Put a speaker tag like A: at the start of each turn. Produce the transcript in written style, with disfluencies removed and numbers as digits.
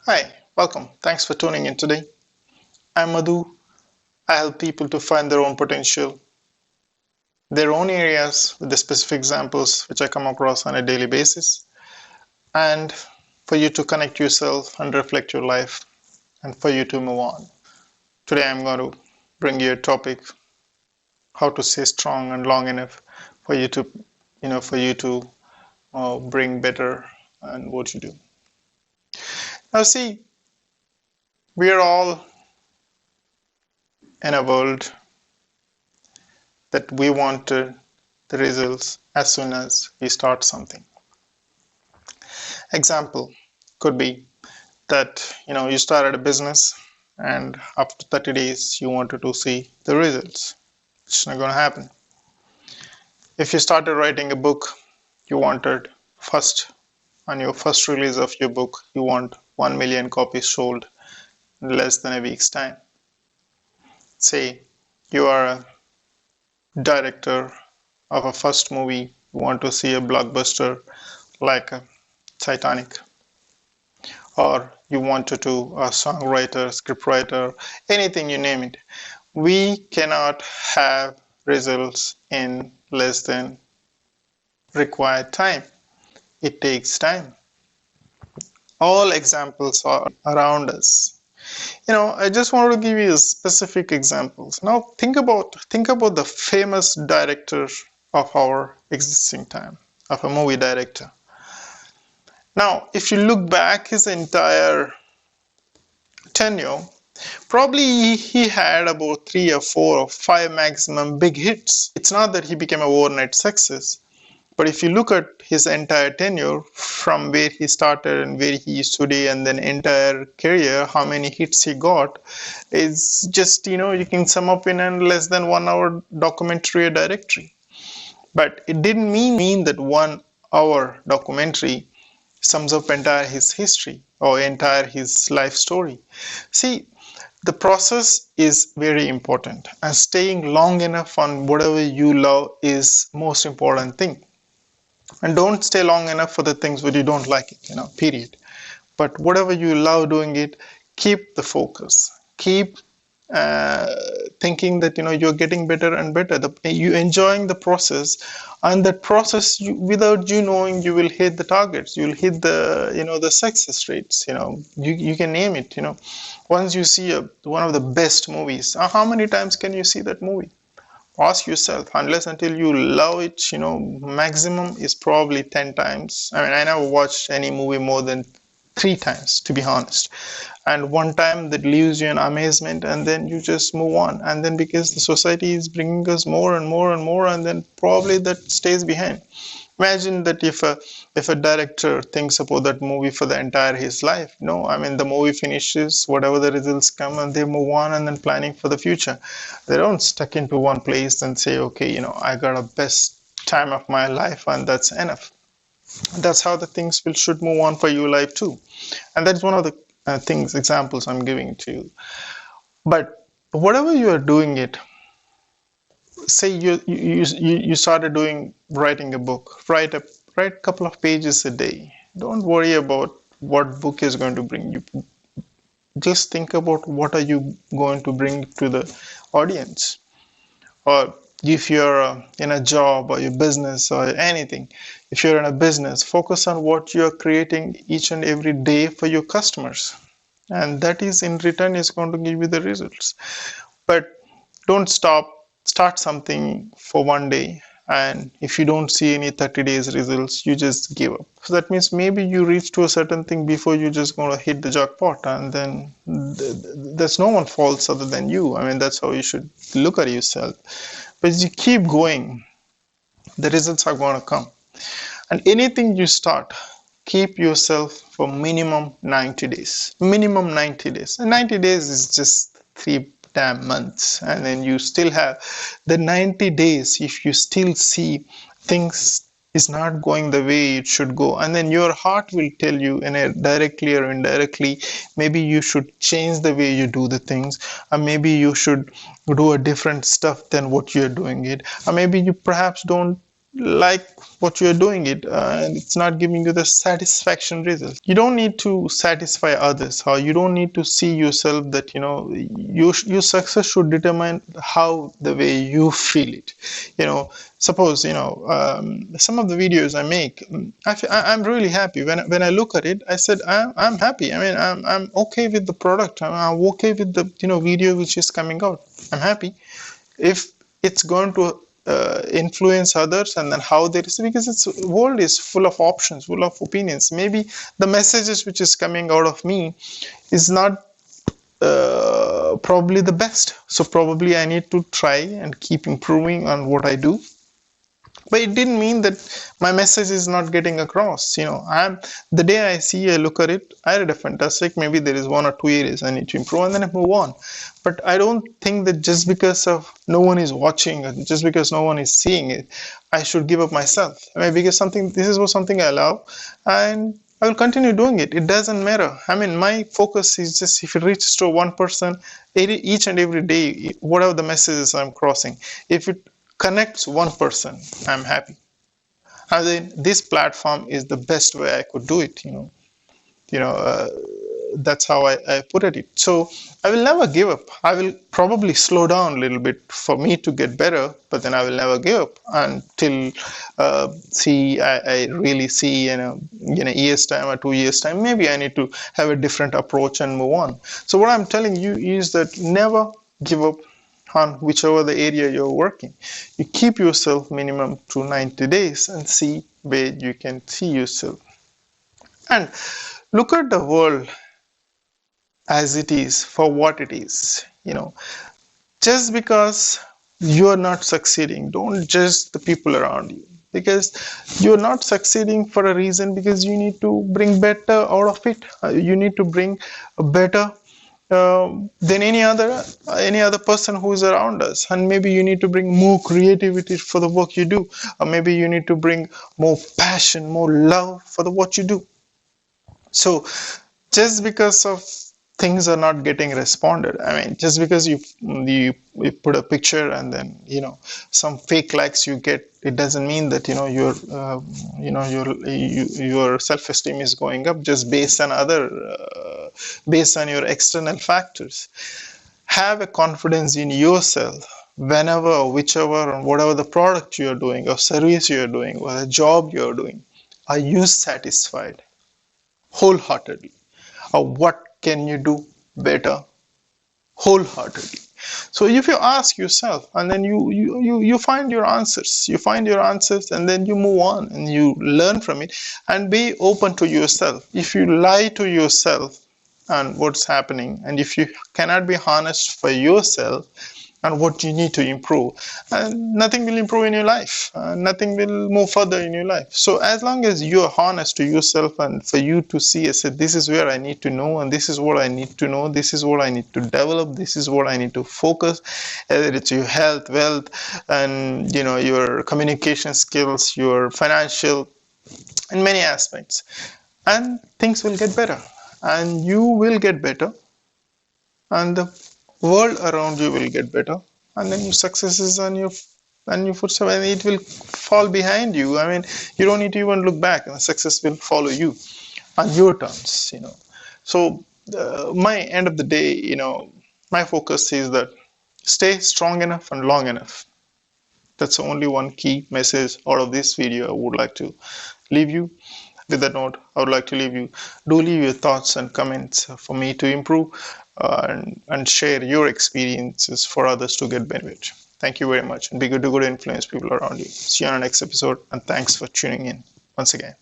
A: Hi, welcome. Thanks for tuning in today. I'm Madhu. I help people to find their own potential, their own areas with the specific examples which I come across on a daily basis, and for you to connect yourself and reflect your life, and for you to move on. Today I'm going to bring you a topic: how to stay strong and long enough for you to, bring better and what you do. Now, see, we are all in a world that we want the results as soon as we start something. Example could be that you started a business and after 30 days you wanted to see the results. It's not going to happen. If you started writing a book, you wanted first on your first release of your book, you want 1 million copies sold in less than a week's time. Say you are a director of a first movie, you want to see a blockbuster like a Titanic, or you wanted to a songwriter, scriptwriter, anything you name it. We cannot have results in less than required time. It takes time. All examples are around us. I just want to give you specific examples. Now think about the famous director of our existing time, of a movie director. Now, if you look back his entire tenure, probably he had about 3 or 4 or 5 maximum big hits. It's not that he became a overnight success, but if you look at his entire tenure from where he started and where he is today and then entire career, how many hits he got is just, you can sum up in a less than 1 hour documentary or directory. But it didn't mean that 1 hour documentary sums up entire his history or entire his life story. See, the process is very important, and staying long enough on whatever you love is most important thing. And don't stay long enough for the things where you don't like it, period. But whatever you love doing it, keep the focus. Keep thinking that you're getting better and better. You enjoying the process, and that process, without you knowing, you will hit the targets. You'll hit the success rates. You can name it. Once you see one of the best movies, how many times can you see that movie? Ask yourself. Unless until you love it, maximum is probably 10 times. I mean, I never watched any movie more than 3 times, to be honest. And one time that leaves you in amazement, and then you just move on. And then because the society is bringing us more and more and more, and then probably that stays behind. Imagine that if a director thinks about that movie for the entire his life. The movie finishes, whatever the results come, and they move on and then planning for the future. They don't stuck into one place and say, okay, I got a best time of my life and that's enough. That's how the things should move on for your life too. And that's one of the examples I'm giving to you. But whatever you are doing it, say you started writing a book, write a couple of pages a day. Don't worry about what book is going to bring you. Just think about what are you going to bring to the audience. Or if you're in a job or your business or anything, if you're in a business, focus on what you're creating each and every day for your customers, and that is in return is going to give you the results. But don't start something for one day, and if you don't see any 30 days results, you just give up. So that means maybe you reach to a certain thing before you're just going to hit the jackpot, and then there's no one faults other than you. That's how you should look at yourself. But as you keep going, the results are going to come. And anything you start, keep yourself for minimum 90 days. Minimum 90 days. And 90 days is just 3 damn months. And then you still have the 90 days. If you still see things is not going the way it should go, and then your heart will tell you directly or indirectly, maybe you should change the way you do the things, or maybe you should do a different stuff than what you're doing it, or maybe you perhaps don't like what you're doing it, and it's not giving you the satisfaction result. You don't need to satisfy others, or you don't need to see yourself that your success should determine how the way you feel it. Suppose some of the videos I make, I'm really happy when I look at it. I said I'm happy. I mean, I'm okay with the product. I'm okay with the video which is coming out. I'm happy. If it's going to influence others, and then how they receive, because it's world is full of options, full of opinions. Maybe the messages which is coming out of me is not probably the best, so probably I need to try and keep improving on what I do. But it didn't mean that my message is not getting across. I'm the day I look at it, I read a fantastic, maybe there is 1 or 2 areas I need to improve, and then I move on. But I don't think that just because of no one is watching, or just because no one is seeing it, I should give up myself. I mean, because this is something I love, and I will continue doing it. It doesn't matter. I mean, my focus is just if it reaches to one person each and every day, whatever the messages I'm crossing, if it connects one person, I'm happy. And then this platform is the best way I could do it. That's how I put it. So I will never give up. I will probably slow down a little bit for me to get better, but then I will never give up until I really see in a year's time or 2 years time, maybe I need to have a different approach and move on. So what I'm telling you is that never give up on whichever the area you're working. You keep yourself minimum to 90 days and see where you can see yourself. And look at the world as it is, for what it is. Just because you're not succeeding, don't judge the people around you, because you're not succeeding for a reason, because you need to bring better out of it. You need to bring a better than any other person who is around us, and maybe you need to bring more creativity for the work you do, or maybe you need to bring more passion, more love for the what you do. So just because of things are not getting responded, I mean, just because you put a picture and then some fake likes you get, it doesn't mean that your self-esteem is going up just based on based on your external factors. Have a confidence in yourself. Whenever or whichever or whatever the product you are doing or service you are doing or the job you are doing, are you satisfied wholeheartedly? Or what can you do better wholeheartedly? So if you ask yourself, and then you find your answers, and then you move on and you learn from it, and be open to yourself. If you lie to yourself and what's happening, and if you cannot be honest for yourself and what you need to improve, and nothing will improve in your life, nothing will move further in your life. So as long as you're honest to yourself, and for you to see, I said, this is where I need to know, and this is what I need to know, this is what I need to develop, this is what I need to focus, whether it's your health, wealth, and your communication skills, your financial, in many aspects, and things will get better, and you will get better, and the world around you will get better, and then your successes and your footsteps, and it will fall behind you. I mean, you don't need to even look back, and the success will follow you on your terms. So my end of the day, my focus is that stay strong enough and long enough. That's the only one key message out of this video I would like to leave you. With that note, I would like to leave you. Do leave your thoughts and comments for me to improve, and share your experiences for others to get benefit. Thank you very much, and be good to influence people around you. See you on the next episode, and thanks for tuning in once again.